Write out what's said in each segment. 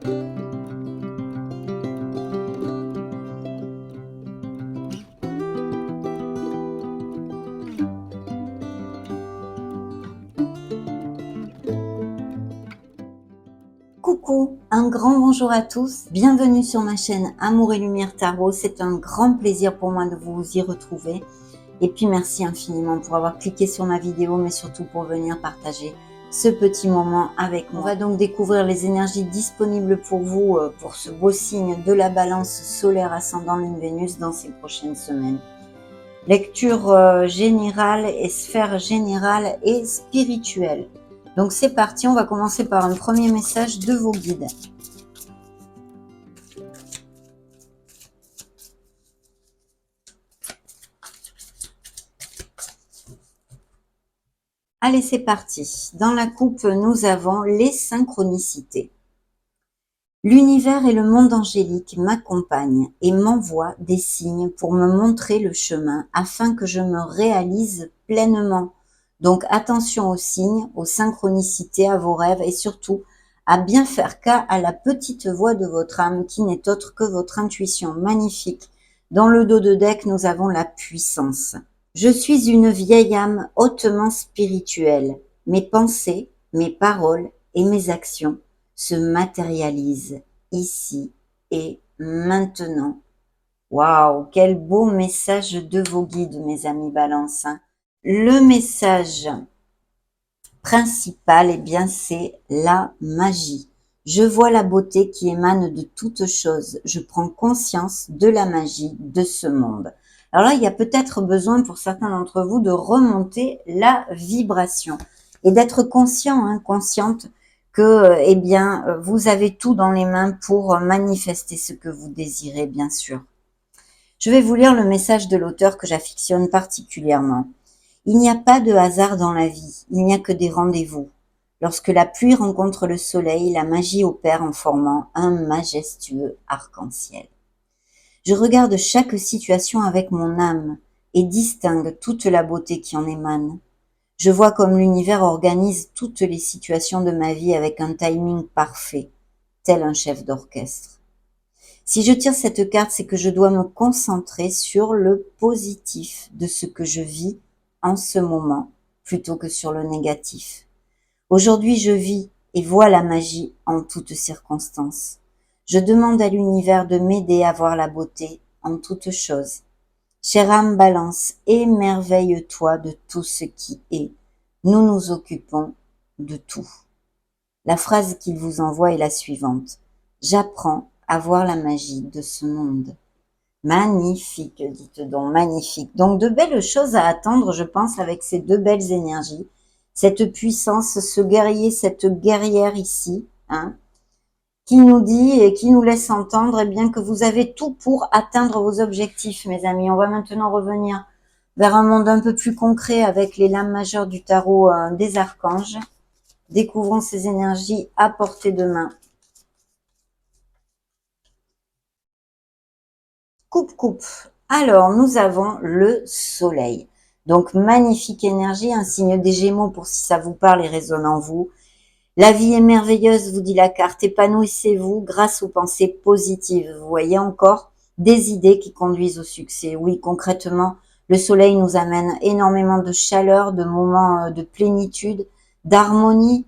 Coucou, un grand bonjour à tous, bienvenue sur ma chaîne Amour et Lumière Tarot, c'est un grand plaisir pour moi de vous y retrouver et puis merci infiniment pour avoir cliqué sur ma vidéo mais surtout pour venir partager ce petit moment avec moi. On va donc découvrir les énergies disponibles pour vous pour ce beau signe de la Balance solaire ascendant Lune Vénus dans ces prochaines semaines. Lecture générale et sphère générale et spirituelle. Donc c'est parti, on va commencer par un premier message de vos guides. Allez, c'est parti. Dans la coupe, nous avons les synchronicités. L'univers et le monde angélique m'accompagnent et m'envoient des signes pour me montrer le chemin afin que je me réalise pleinement. Donc attention aux signes, aux synchronicités, à vos rêves et surtout à bien faire cas à la petite voix de votre âme qui n'est autre que votre intuition magnifique. Dans le dos de deck, nous avons la puissance. Je suis une vieille âme hautement spirituelle. Mes pensées, mes paroles et mes actions se matérialisent ici et maintenant. Waouh, quel beau message de vos guides, mes amis Balance. Le message principal, eh bien, c'est la magie. Je vois la beauté qui émane de toutes choses. Je prends conscience de la magie de ce monde. Alors là, il y a peut-être besoin pour certains d'entre vous de remonter la vibration et d'être conscient, consciente que, eh bien, vous avez tout dans les mains pour manifester ce que vous désirez, bien sûr. Je vais vous lire le message de l'auteur que j'affectionne particulièrement. Il n'y a pas de hasard dans la vie, il n'y a que des rendez-vous. Lorsque la pluie rencontre le soleil, la magie opère en formant un majestueux arc-en-ciel. Je regarde chaque situation avec mon âme et distingue toute la beauté qui en émane. Je vois comme l'univers organise toutes les situations de ma vie avec un timing parfait, tel un chef d'orchestre. Si je tire cette carte, c'est que je dois me concentrer sur le positif de ce que je vis en ce moment, plutôt que sur le négatif. Aujourd'hui, je vis et vois la magie en toutes circonstances. Je demande à l'univers de m'aider à voir la beauté en toutes choses. Chère âme Balance, émerveille-toi de tout ce qui est. Nous nous occupons de tout. La phrase qu'il vous envoie est la suivante. J'apprends à voir la magie de ce monde. Magnifique, dites donc, magnifique. Donc, de belles choses à attendre, je pense, avec ces deux belles énergies. Cette puissance, ce guerrier, cette guerrière ici, qui nous dit et qui nous laisse entendre, eh bien, que vous avez tout pour atteindre vos objectifs, mes amis. On va maintenant revenir vers un monde un peu plus concret avec les lames majeures du tarot des archanges. Découvrons ces énergies à portée de main. Coupe. Alors, nous avons le soleil. Donc, magnifique énergie, un signe des Gémeaux pour si ça vous parle et résonne en vous. La vie est merveilleuse, vous dit la carte. Épanouissez-vous grâce aux pensées positives. Vous voyez encore des idées qui conduisent au succès. Oui, concrètement, le soleil nous amène énormément de chaleur, de moments de plénitude, d'harmonie,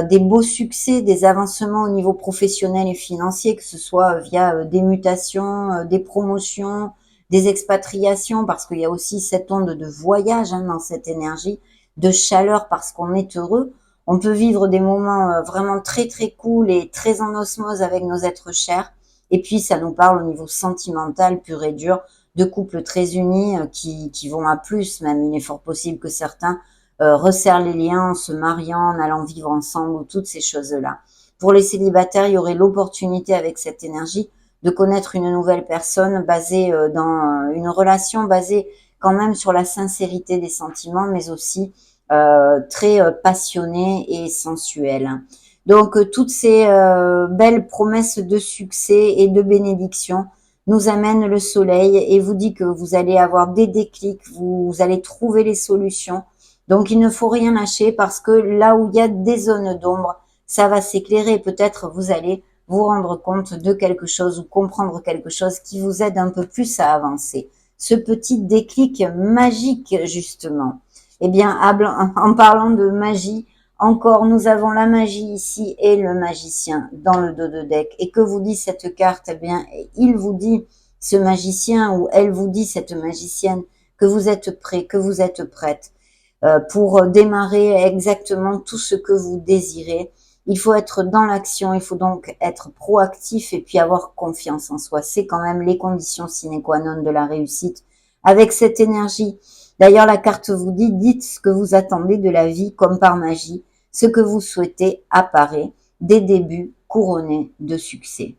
des beaux succès, des avancements au niveau professionnel et financier, que ce soit via des mutations, des promotions, des expatriations, parce qu'il y a aussi cette onde de voyage dans cette énergie, de chaleur parce qu'on est heureux. On peut vivre des moments vraiment très très cool et très en osmose avec nos êtres chers. Et puis ça nous parle au niveau sentimental pur et dur, de couples très unis qui vont à plus même. Il est fort possible que certains resserrent les liens en se mariant, en allant vivre ensemble ou toutes ces choses-là. Pour les célibataires, il y aurait l'opportunité avec cette énergie de connaître une nouvelle personne basée dans une relation basée quand même sur la sincérité des sentiments, mais aussi très passionnée et sensuelle. Donc toutes ces belles promesses de succès et de bénédiction nous amènent le soleil et vous dit que vous allez avoir des déclics, vous allez trouver les solutions. Donc il ne faut rien lâcher parce que là où il y a des zones d'ombre, ça va s'éclairer. Peut-être vous allez vous rendre compte de quelque chose ou comprendre quelque chose qui vous aide un peu plus à avancer. Ce petit déclic magique, justement. Eh bien, en parlant de magie, encore, nous avons la magie ici et le magicien dans le dos de deck. Et que vous dit cette carte? Eh bien, il vous dit, ce magicien, ou elle vous dit, cette magicienne, que vous êtes prêt, que vous êtes prête pour démarrer exactement tout ce que vous désirez. Il faut être dans l'action, il faut donc être proactif et puis avoir confiance en soi. C'est quand même les conditions sine qua non de la réussite avec cette énergie. D'ailleurs, la carte vous dit, dites ce que vous attendez de la vie comme par magie. Ce que vous souhaitez apparaît, des débuts couronnés de succès.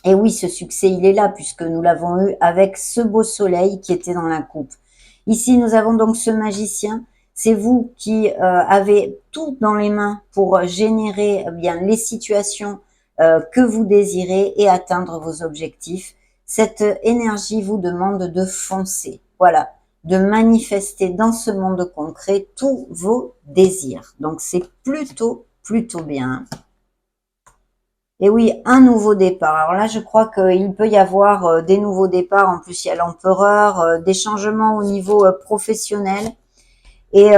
Et oui, ce succès, il est là puisque nous l'avons eu avec ce beau soleil qui était dans la coupe. Ici, nous avons donc ce magicien. C'est vous qui avez tout dans les mains pour générer bien les situations que vous désirez et atteindre vos objectifs. Cette énergie vous demande de foncer. Voilà, de manifester dans ce monde concret tous vos désirs. Donc, c'est plutôt bien. Et oui, un nouveau départ. Alors là, je crois qu'il peut y avoir des nouveaux départs. En plus, il y a l'empereur, des changements au niveau professionnel et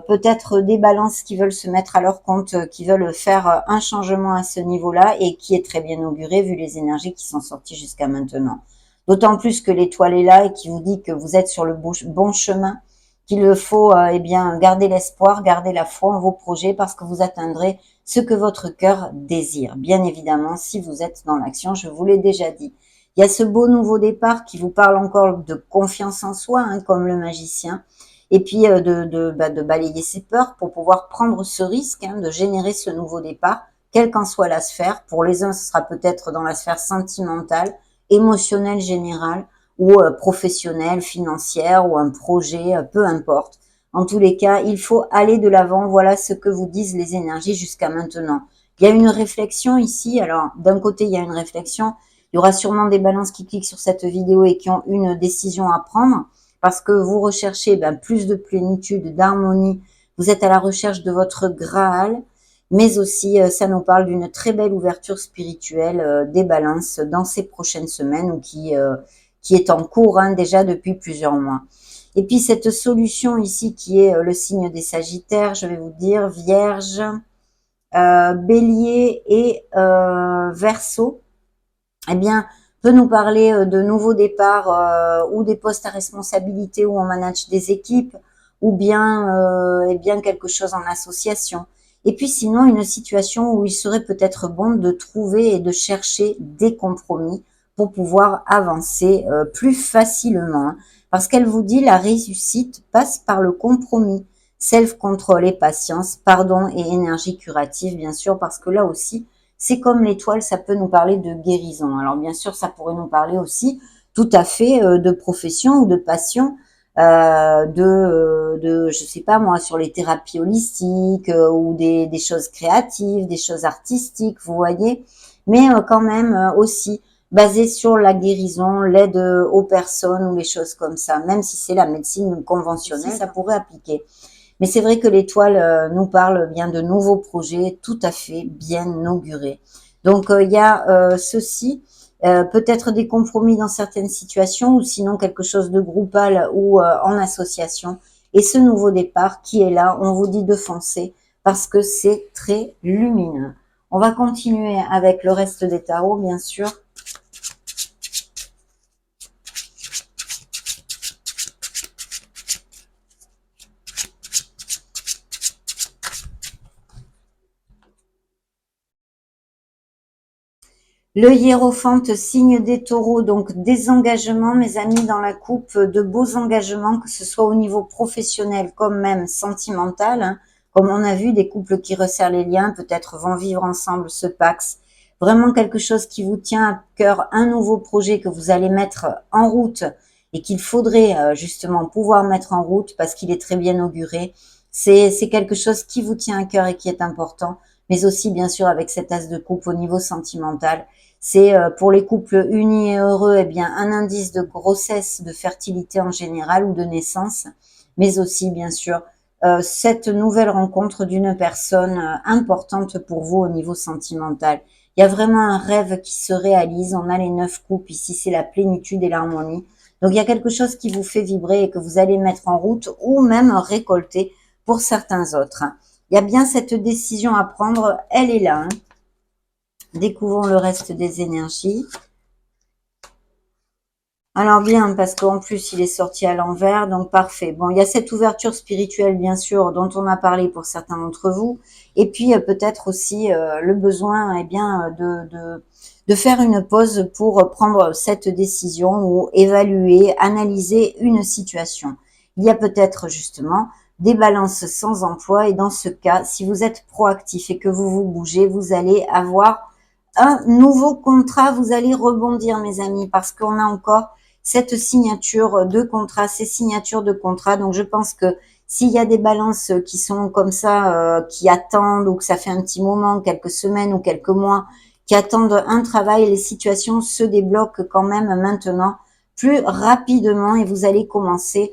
peut-être des balances qui veulent se mettre à leur compte, qui veulent faire un changement à ce niveau-là et qui est très bien auguré vu les énergies qui sont sorties jusqu'à maintenant. D'autant plus que l'étoile est là et qui vous dit que vous êtes sur le bon chemin, qu'il faut eh bien garder l'espoir, garder la foi en vos projets parce que vous atteindrez ce que votre cœur désire. Bien évidemment, si vous êtes dans l'action, je vous l'ai déjà dit. Il y a ce beau nouveau départ qui vous parle encore de confiance en soi, hein, comme le magicien, et puis de balayer ses peurs pour pouvoir prendre ce risque hein, de générer ce nouveau départ, quelle qu'en soit la sphère. Pour les uns, ce sera peut-être dans la sphère sentimentale, émotionnelle générale, ou professionnelle, financière, ou un projet, peu importe. En tous les cas, il faut aller de l'avant. Voilà ce que vous disent les énergies jusqu'à maintenant. Il y a une réflexion ici. Alors, d'un côté, il y a une réflexion. Il y aura sûrement des balances qui cliquent sur cette vidéo et qui ont une décision à prendre parce que vous recherchez plus de plénitude, d'harmonie. Vous êtes à la recherche de votre Graal, mais aussi, ça nous parle d'une très belle ouverture spirituelle des balances dans ces prochaines semaines ou qui est en cours hein, déjà depuis plusieurs mois. Et puis cette solution ici qui est le signe des Sagittaires, je vais vous dire Vierge, Bélier et Verseau, eh bien, peut nous parler de nouveaux départs ou des postes à responsabilité où on manage des équipes ou bien, eh bien quelque chose en association. Et puis sinon, une situation où il serait peut-être bon de trouver et de chercher des compromis pour pouvoir avancer plus facilement. Hein. Parce qu'elle vous dit la réussite passe par le compromis, self-control et patience, pardon et énergie curative, bien sûr, parce que là aussi, c'est comme l'étoile, ça peut nous parler de guérison. Alors bien sûr, ça pourrait nous parler aussi tout à fait de profession ou de passion, je sais pas moi, sur les thérapies holistiques ou des choses créatives, des choses artistiques, vous voyez. Mais quand même aussi basé sur la guérison, l'aide aux personnes ou les choses comme ça. Même si c'est la médecine conventionnelle, ça pourrait appliquer. Mais c'est vrai que l'étoile nous parle bien de nouveaux projets tout à fait bien augurés. Donc il y a ceci, peut-être des compromis dans certaines situations ou sinon quelque chose de groupal ou en association. Et ce nouveau départ qui est là, on vous dit de foncer parce que c'est très lumineux. On va continuer avec le reste des tarots, bien sûr. Le hiérophante, signe des taureaux, donc des engagements, mes amis, dans la coupe, de beaux engagements, que ce soit au niveau professionnel comme même sentimental. Hein. Comme on a vu, des couples qui resserrent les liens, peut-être vont vivre ensemble ce Pax. Vraiment quelque chose qui vous tient à cœur, un nouveau projet que vous allez mettre en route et qu'il faudrait justement pouvoir mettre en route parce qu'il est très bien auguré. C'est quelque chose qui vous tient à cœur et qui est important, mais aussi bien sûr avec cet as de coupe au niveau sentimental. C'est pour les couples unis et heureux, eh bien, un indice de grossesse, de fertilité en général ou de naissance, mais aussi, bien sûr, cette nouvelle rencontre d'une personne importante pour vous au niveau sentimental. Il y a vraiment un rêve qui se réalise. On a les 9 coupes. Ici, c'est la plénitude et l'harmonie. Donc, il y a quelque chose qui vous fait vibrer et que vous allez mettre en route ou même récolter pour certains autres. Il y a bien cette décision à prendre. Elle est là. Découvrons le reste des énergies. Alors bien, parce qu'en plus, il est sorti à l'envers, donc parfait. Bon, il y a cette ouverture spirituelle, bien sûr, dont on a parlé pour certains d'entre vous. Et puis, peut-être aussi le besoin, eh bien, de faire une pause pour prendre cette décision ou évaluer, analyser une situation. Il y a peut-être justement des balances sans emploi. Et dans ce cas, si vous êtes proactif et que vous vous bougez, vous allez avoir un nouveau contrat. Vous allez rebondir, mes amis, parce qu'on a encore cette signature de contrat, ces signatures de contrat. Donc, je pense que s'il y a des balances qui sont comme ça, qui attendent ou que ça fait un petit moment, quelques semaines ou quelques mois, qui attendent un travail, les situations se débloquent quand même maintenant plus rapidement et vous allez commencer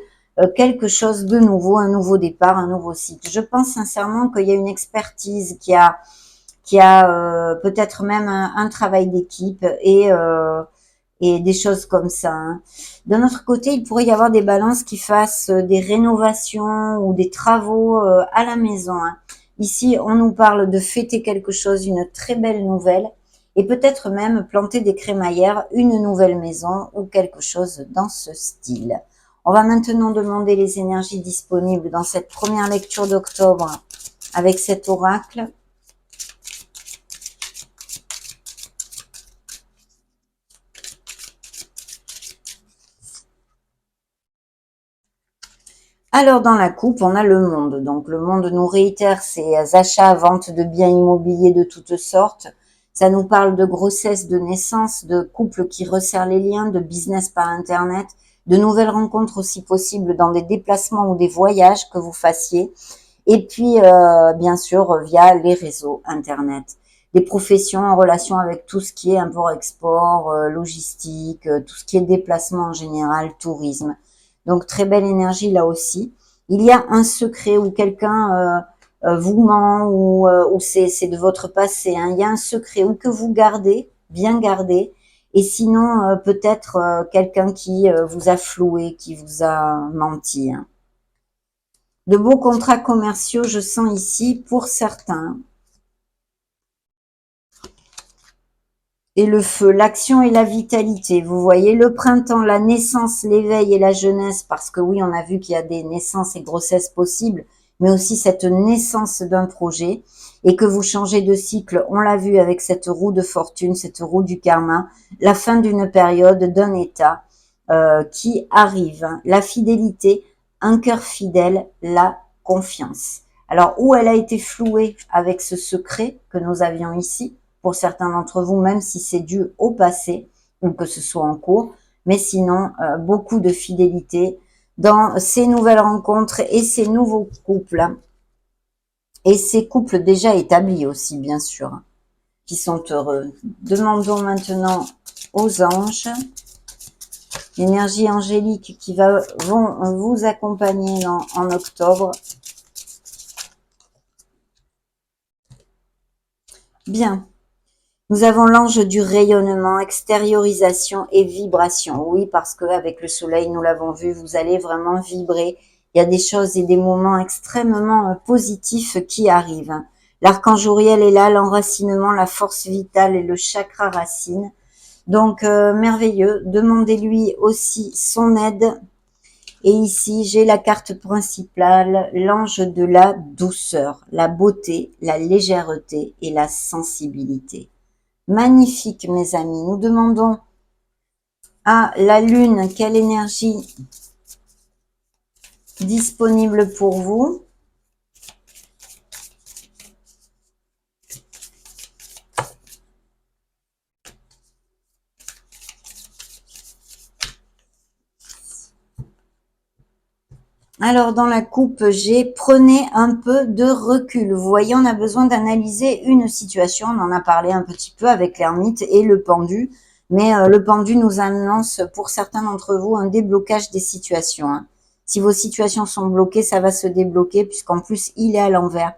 quelque chose de nouveau, un nouveau départ, un nouveau cycle. Je pense sincèrement qu'il y a une expertise qui a peut-être même un travail d'équipe et des choses comme ça. Hein. D'un autre côté, il pourrait y avoir des balances qui fassent des rénovations ou des travaux à la maison. Hein. Ici, on nous parle de fêter quelque chose, une très belle nouvelle, et peut-être même planter des crémaillères, une nouvelle maison ou quelque chose dans ce style. On va maintenant demander les énergies disponibles dans cette première lecture d'octobre avec cet oracle. Alors, dans la coupe, on a le monde. Donc, le monde nous réitère ses achats, ventes de biens immobiliers de toutes sortes. Ça nous parle de grossesse, de naissance, de couples qui resserrent les liens, de business par Internet, de nouvelles rencontres aussi possibles dans des déplacements ou des voyages que vous fassiez. Et puis, bien sûr, via les réseaux Internet. Des professions en relation avec tout ce qui est import-export, logistique, tout ce qui est déplacement en général, tourisme. Donc, très belle énergie là aussi. Il y a un secret où quelqu'un vous ment ou c'est de votre passé. Hein. Il y a un secret ou que vous gardez, bien gardé. Et sinon, peut-être quelqu'un qui vous a floué, qui vous a menti. Hein. De beaux contrats commerciaux, je sens ici, pour certains. Et le feu, l'action et la vitalité. Vous voyez, le printemps, la naissance, l'éveil et la jeunesse, parce que oui, on a vu qu'il y a des naissances et grossesses possibles, mais aussi cette naissance d'un projet, et que vous changez de cycle, on l'a vu avec cette roue de fortune, cette roue du karma, la fin d'une période, d'un état qui arrive. La fidélité, un cœur fidèle, la confiance. Alors, où elle a été flouée avec ce secret que nous avions ici, pour certains d'entre vous, même si c'est dû au passé ou que ce soit en cours, mais sinon, beaucoup de fidélité dans ces nouvelles rencontres et ces nouveaux couples, et ces couples déjà établis aussi, bien sûr, qui sont heureux. Demandons maintenant aux anges l'énergie angélique qui vont vous accompagner en octobre. Bien. Nous avons l'ange du rayonnement, extériorisation et vibration. Oui, parce qu'avec le soleil, nous l'avons vu, vous allez vraiment vibrer. Il y a des choses et des moments extrêmement positifs qui arrivent. L'archange Uriel est là, l'enracinement, la force vitale et le chakra racine. Donc, merveilleux. Demandez-lui aussi son aide. Et ici, j'ai la carte principale, l'ange de la douceur, la beauté, la légèreté et la sensibilité. Magnifique, mes amis. Nous demandons à la lune quelle énergie disponible pour vous. Alors, dans la coupe, j'ai prenez un peu de recul. Vous voyez, on a besoin d'analyser une situation. On en a parlé un petit peu avec l'ermite et le pendu. Mais le pendu nous annonce, pour certains d'entre vous, un déblocage des situations. Hein. Si vos situations sont bloquées, ça va se débloquer, puisqu'en plus, il est à l'envers.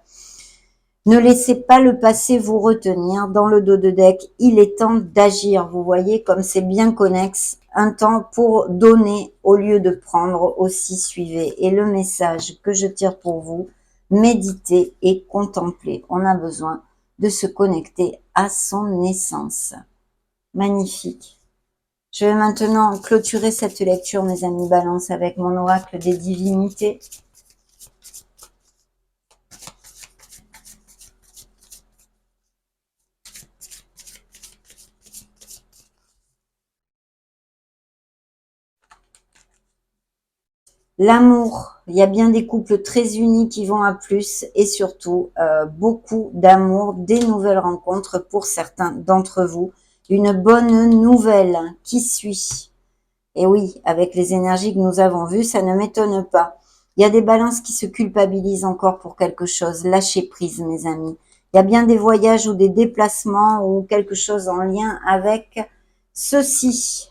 Ne laissez pas le passé vous retenir. Dans le dos de deck, il est temps d'agir. Vous voyez comme c'est bien connexe. Un temps pour donner au lieu de prendre, aussi suivez. Et le message que je tire pour vous, méditez et contemplez. On a besoin de se connecter à son essence. Magnifique. Je vais maintenant clôturer cette lecture, mes amis Balance, avec mon oracle des divinités. L'amour, il y a bien des couples très unis qui vont à plus et surtout beaucoup d'amour, des nouvelles rencontres pour certains d'entre vous, une bonne nouvelle qui suit. Et oui, avec les énergies que nous avons vues, ça ne m'étonne pas. Il y a des balances qui se culpabilisent encore pour quelque chose. Lâchez prise, mes amis. Il y a bien des voyages ou des déplacements ou quelque chose en lien avec ceci.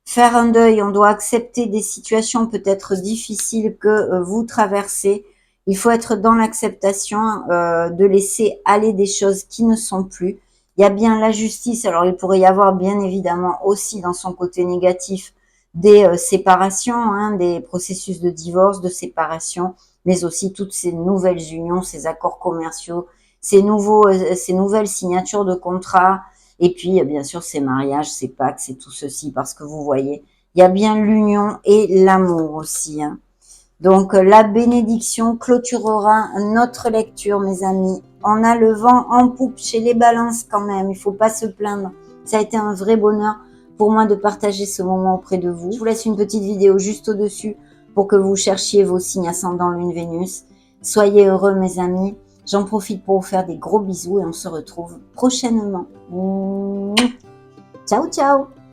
Faire un deuil, on doit accepter des situations peut-être difficiles que vous traversez. Il faut être dans l'acceptation de laisser aller des choses qui ne sont plus. Il y a bien la justice. Alors, il pourrait y avoir bien évidemment aussi dans son côté négatif des séparations, hein, des processus de divorce, de séparation, mais aussi toutes ces nouvelles unions, ces accords commerciaux, ces nouvelles signatures de contrats, et puis, bien sûr, ces mariages, ces pactes, c'est tout ceci, parce que vous voyez, il y a bien l'union et l'amour aussi. Hein. Donc, la bénédiction clôturera notre lecture, mes amis. On a le vent en poupe chez les balances quand même, il faut pas se plaindre. Ça a été un vrai bonheur pour moi de partager ce moment auprès de vous. Je vous laisse une petite vidéo juste au-dessus pour que vous cherchiez vos signes ascendant Lune Vénus. Soyez heureux, mes amis. J'en profite pour vous faire des gros bisous et on se retrouve prochainement. Ciao, ciao!